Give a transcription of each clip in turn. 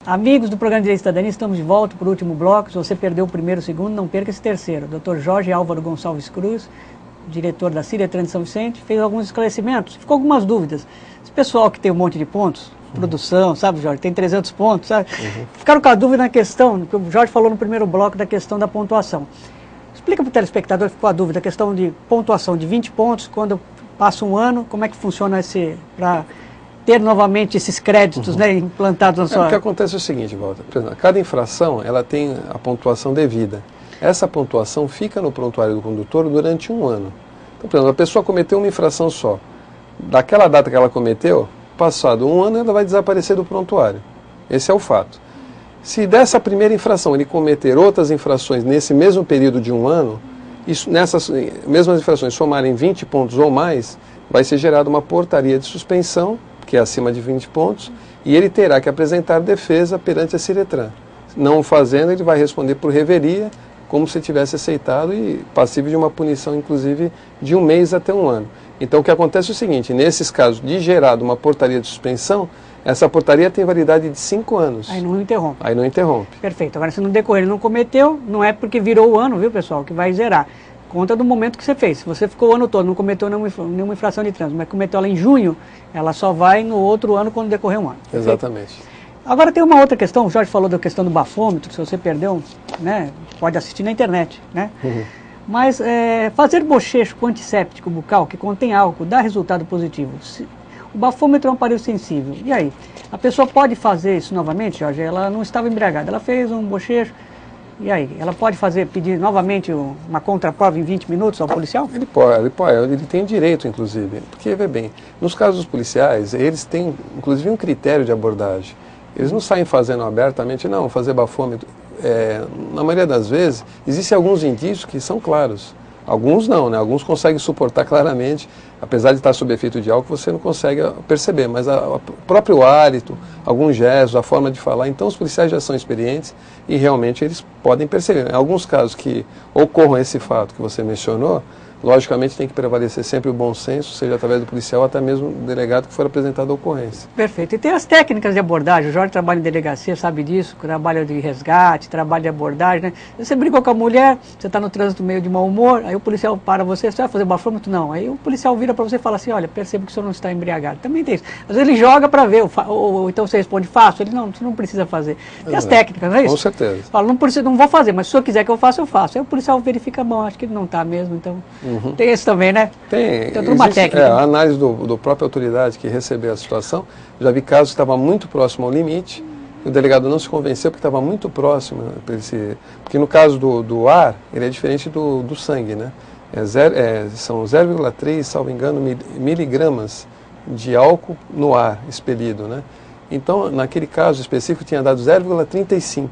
Amigos do programa Direito e Cidadania, estamos de volta para o último bloco. Se você perdeu o primeiro e o segundo, não perca esse terceiro. Dr. Jorge Álvaro Gonçalves Cruz, diretor da Ciretran de São Vicente, fez alguns esclarecimentos, ficou algumas dúvidas. Esse pessoal que tem um monte de pontos, produção, sabe, Jorge, tem 300 pontos, sabe? Ficaram com a dúvida na questão, que o Jorge falou no primeiro bloco, da questão da pontuação. Explica para o telespectador, ficou a dúvida, a questão de pontuação de 20 pontos, quando passa um ano, como é que funciona esse... para ter novamente esses créditos, né, implantados na sua... O que acontece é o seguinte, Walter, por exemplo, cada infração ela tem a pontuação devida. Essa pontuação fica no prontuário do condutor durante um ano. Então, por exemplo, a pessoa cometeu uma infração só. Daquela data que ela cometeu, passado um ano, ela vai desaparecer do prontuário. Esse é o fato. Se dessa primeira infração ele cometer outras infrações nesse mesmo período de um ano, nessas mesmas infrações somarem 20 pontos ou mais, vai ser gerada uma portaria de suspensão, que é acima de 20 pontos, e ele terá que apresentar defesa perante a Ciretran. Não o fazendo, ele vai responder por revelia, como se tivesse aceitado e passível de uma punição, inclusive, de 1 mês até 1 ano. Então, o que acontece é o seguinte, nesses casos de gerado uma portaria de suspensão, essa portaria tem validade de 5 anos. Aí não interrompe. Aí não interrompe. Perfeito. Agora, se no decorrer ele não cometeu, não é porque virou o ano, viu, pessoal, que vai zerar. Conta do momento que você fez. Se você ficou o ano todo, não cometeu nenhuma infração de trânsito, mas cometeu ela em junho, ela só vai no outro ano quando decorrer um ano. Exatamente. Agora tem uma outra questão, o Jorge falou da questão do bafômetro, se você perdeu, né, pode assistir na internet, né? Mas fazer bochecho com antisséptico bucal que contém álcool dá resultado positivo. O bafômetro é um aparelho sensível. E aí? A pessoa pode fazer isso novamente, Jorge? Ela não estava embriagada, ela fez um bochecho. E aí, ela pode pedir novamente uma contraprova em 20 minutos ao policial? Ele tem direito, inclusive, porque, vê bem, nos casos policiais, eles têm, inclusive, um critério de abordagem. Eles não saem fazendo abertamente, não, fazer bafômetro. Na maioria das vezes, existem alguns indícios que são claros. Alguns não, né? Alguns conseguem suportar claramente, apesar de estar sob efeito de álcool, você não consegue perceber, mas o próprio hálito, alguns gestos, a forma de falar, então os policiais já são experientes e realmente eles podem perceber. Em alguns casos que ocorram esse fato que você mencionou, logicamente tem que prevalecer sempre o bom senso, seja através do policial ou até mesmo do delegado que for apresentado a ocorrência. Perfeito. E tem as técnicas de abordagem, o Jorge trabalha em delegacia, sabe disso, trabalha de resgate, trabalha de abordagem, né? Você brigou com a mulher, você está no trânsito meio de mau humor, aí o policial para você vai fazer bafômetro? Não. Aí o policial vira para você e fala assim, olha, percebo que o senhor não está embriagado. Também tem isso. Às vezes ele joga para ver, ou então você responde, faço. Ele, não, você não precisa fazer. Tem as técnicas, não é isso? Com certeza. Fala, não vou fazer, mas se o senhor quiser que eu faça, eu faço. Aí o policial verifica, bom, acho que ele não está mesmo, então... Tem isso também, né? Tem uma técnica. A análise do própria autoridade que recebeu a situação, já vi casos que estavam muito próximo ao limite, e o delegado não se convenceu porque estava muito próximo, porque no caso do ar, ele é diferente do sangue, né? São 0,3, salvo engano, miligramas de álcool no ar expelido, né? Então, naquele caso específico, tinha dado 0,35.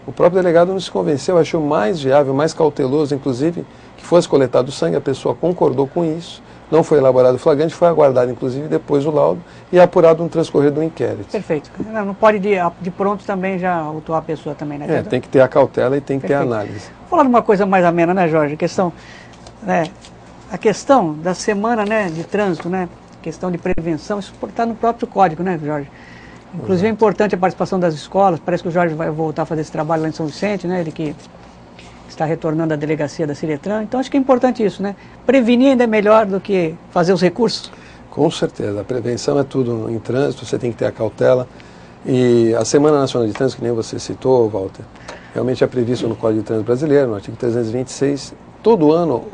O próprio delegado não se convenceu, achou mais viável, mais cauteloso, inclusive, que fosse coletado o sangue, a pessoa concordou com isso, não foi elaborado o flagrante, foi aguardado, inclusive, depois o laudo e apurado no transcorrer do inquérito. Perfeito. Não pode de pronto também já autuar a pessoa também, né? Tem que ter a cautela e tem que ter a análise. Vou falar de uma coisa mais amena, né, Jorge? A questão da semana, né, de trânsito, né? Questão de prevenção, isso está no próprio código, né, Jorge? Inclusive é importante a participação das escolas, parece que o Jorge vai voltar a fazer esse trabalho lá em São Vicente, né? Ele que está retornando à delegacia da Ciretran, então acho que é importante isso, né? Prevenir ainda é melhor do que fazer os recursos. Com certeza, a prevenção é tudo em trânsito, você tem que ter a cautela. E a Semana Nacional de Trânsito, que nem você citou, Walter, realmente é previsto no Código de Trânsito Brasileiro, no artigo 326. Todo ano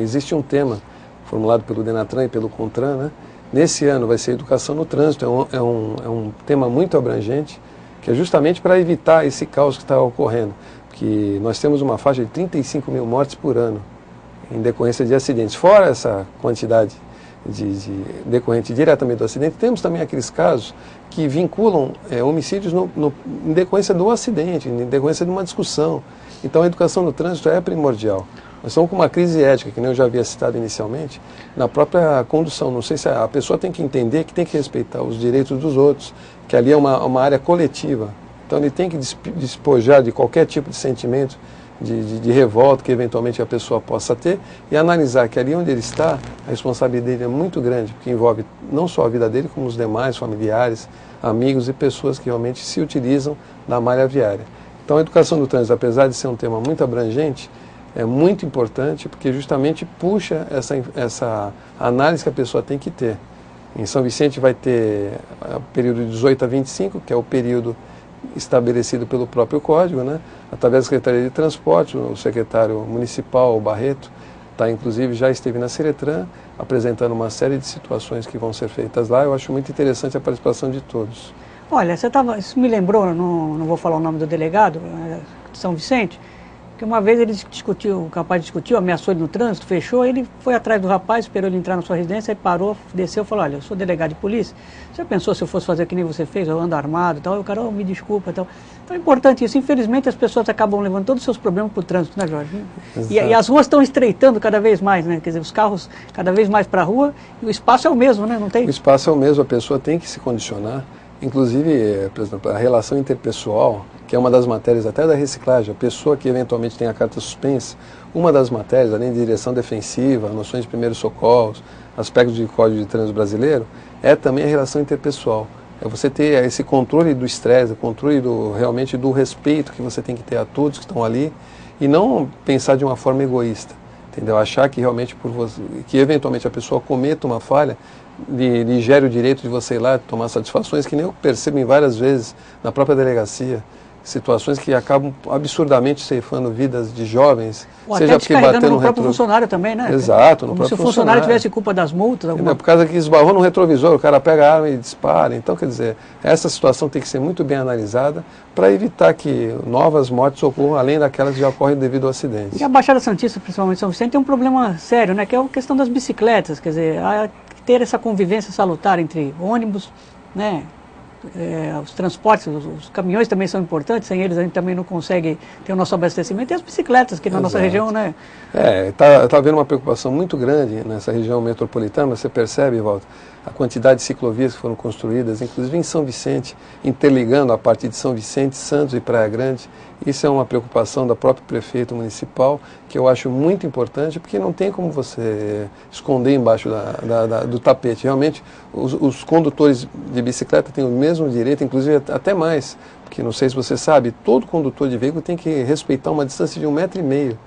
existe um tema formulado pelo Denatran e pelo CONTRAN, né? Nesse ano vai ser Educação no Trânsito, é um tema muito abrangente, que é justamente para evitar esse caos que está ocorrendo. Porque nós temos uma faixa de 35 mil mortes por ano em decorrência de acidentes. Fora essa quantidade decorrente diretamente do acidente, temos também aqueles casos que vinculam homicídios em decorrência do acidente, em decorrência de uma discussão. Então a educação no trânsito é primordial. Nós estamos com uma crise ética, que nem eu já havia citado inicialmente, na própria condução. Não sei se a pessoa tem que entender que tem que respeitar os direitos dos outros, que ali é uma área coletiva. Então ele tem que despojar de qualquer tipo de sentimento de revolta que eventualmente a pessoa possa ter e analisar que ali onde ele está, a responsabilidade dele é muito grande, porque envolve não só a vida dele, como os demais familiares, amigos e pessoas que realmente se utilizam da malha viária. Então a educação do trânsito, apesar de ser um tema muito abrangente, é muito importante porque justamente puxa essa análise que a pessoa tem que ter. Em São Vicente vai ter o período de 18 a 25, que é o período estabelecido pelo próprio Código, né? Através da Secretaria de Transporte, o secretário municipal, o Barreto, inclusive já esteve na Ciretran, apresentando uma série de situações que vão ser feitas lá. Eu acho muito interessante a participação de todos. Olha, isso me lembrou, não vou falar o nome do delegado de São Vicente, que uma vez ele discutiu, o rapaz discutiu, ameaçou ele no trânsito, fechou, ele foi atrás do rapaz, esperou ele entrar na sua residência, aí parou, desceu e falou, olha, eu sou delegado de polícia, você pensou se eu fosse fazer que nem você fez, eu ando armado e tal, o cara, me desculpa e tal. Então é importante isso, infelizmente as pessoas acabam levando todos os seus problemas para o trânsito, né, Jorge? E as ruas estão estreitando cada vez mais, né, quer dizer, os carros cada vez mais para a rua, e o espaço é o mesmo, né, não tem? O espaço é o mesmo, a pessoa tem que se condicionar, inclusive, por exemplo, a relação interpessoal, que é uma das matérias até da reciclagem, a pessoa que eventualmente tem a carta suspensa, uma das matérias, além de direção defensiva, noções de primeiros socorros, aspectos de Código de Trânsito Brasileiro, é também a relação interpessoal. É você ter esse controle do estresse, o controle realmente do respeito que você tem que ter a todos que estão ali, e não pensar de uma forma egoísta, entendeu? Achar que realmente, que eventualmente a pessoa cometa uma falha, lhe gere o direito de você ir lá tomar satisfações, que nem eu percebo em várias vezes na própria delegacia, situações que acabam absurdamente ceifando vidas de jovens, ou seja até porque bateu no próprio funcionário também, né? Exato, no como próprio se o funcionário tivesse culpa das multas. Por causa que esbarrou no retrovisor, o cara pega a arma e dispara. Então, quer dizer, essa situação tem que ser muito bem analisada para evitar que novas mortes ocorram além daquelas que já ocorrem devido ao acidente. E a Baixada Santista, principalmente São Vicente, tem um problema sério, né? Que é a questão das bicicletas, quer dizer, ter essa convivência salutar entre ônibus, né? Os transportes, os caminhões também são importantes, sem eles a gente também não consegue ter o nosso abastecimento, e as bicicletas, que na nossa região, né? Está havendo uma preocupação muito grande nessa região metropolitana, você percebe, Walter, a quantidade de ciclovias que foram construídas, inclusive em São Vicente, interligando a partir de São Vicente, Santos e Praia Grande. Isso é uma preocupação da própria prefeito municipal, que eu acho muito importante, porque não tem como você esconder embaixo do tapete. Realmente, os condutores de bicicleta têm o mesmo direito, inclusive até mais, porque não sei se você sabe, todo condutor de veículo tem que respeitar uma distância de 1,5 m.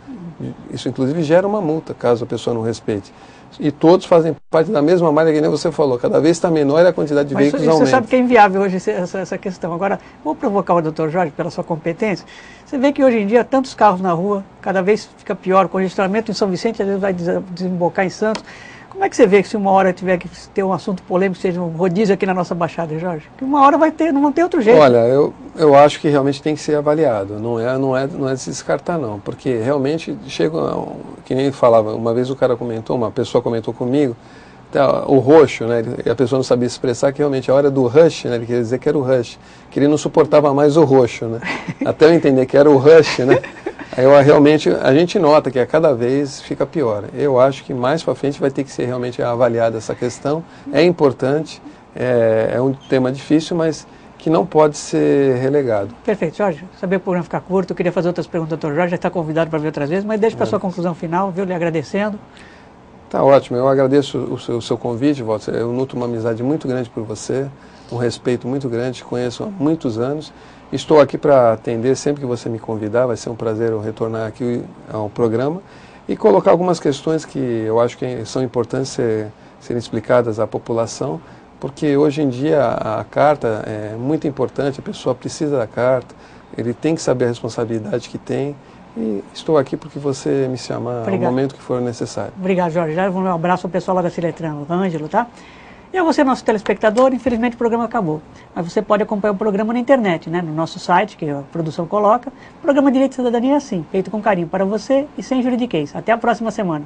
Isso, inclusive, gera uma multa, caso a pessoa não respeite. E todos fazem parte da mesma malha, que nem você falou. Cada vez está menor e a quantidade de veículos aumenta. Você sabe que é inviável hoje essa questão. Agora, vou provocar o Dr. Jorge pela sua competência. Você vê que hoje em dia, tantos carros na rua, cada vez fica pior. O congestionamento em São Vicente, às vezes vai desembocar em Santos. Como é que você vê que se uma hora tiver que ter um assunto polêmico, seja um rodízio aqui na nossa Baixada, Jorge? Que uma hora não tem outro jeito. Olha, eu acho que realmente tem que ser avaliado. Não é de se descartar, não. Porque realmente chega, que nem falava, uma vez uma pessoa comentou comigo, o roxo, né? E a pessoa não sabia expressar que realmente a hora do rush, né? Ele queria dizer que era o rush, que ele não suportava mais o roxo, né? Até eu entender que era o rush, né? Aí realmente a gente nota que a cada vez fica pior. Eu acho que mais para frente vai ter que ser realmente avaliada essa questão. É importante, é um tema difícil, mas que não pode ser relegado. Perfeito, Jorge. Sabia que o programa ficar curto, eu queria fazer outras perguntas, doutor Jorge, já está convidado para vir outras vezes, mas deixe para a sua conclusão final, viu? Lhe agradecendo. Tá ótimo, eu agradeço o seu convite, Walter. Eu nutro uma amizade muito grande por você, um respeito muito grande, te conheço há muitos anos. Estou aqui para atender sempre que você me convidar, vai ser um prazer eu retornar aqui ao programa e colocar algumas questões que eu acho que são importantes serem explicadas à população, porque hoje em dia a carta é muito importante, a pessoa precisa da carta, ele tem que saber a responsabilidade que tem, e estou aqui porque você me chamar no momento que for necessário. Obrigado, Jorge. Já um abraço ao pessoal lá da Ciretran, o Ângelo, tá? E a você, nosso telespectador, infelizmente o programa acabou. Mas você pode acompanhar o programa na internet, né? No nosso site, que a produção coloca. O programa Direito e Cidadania é assim, feito com carinho para você e sem juridiquês. Até a próxima semana.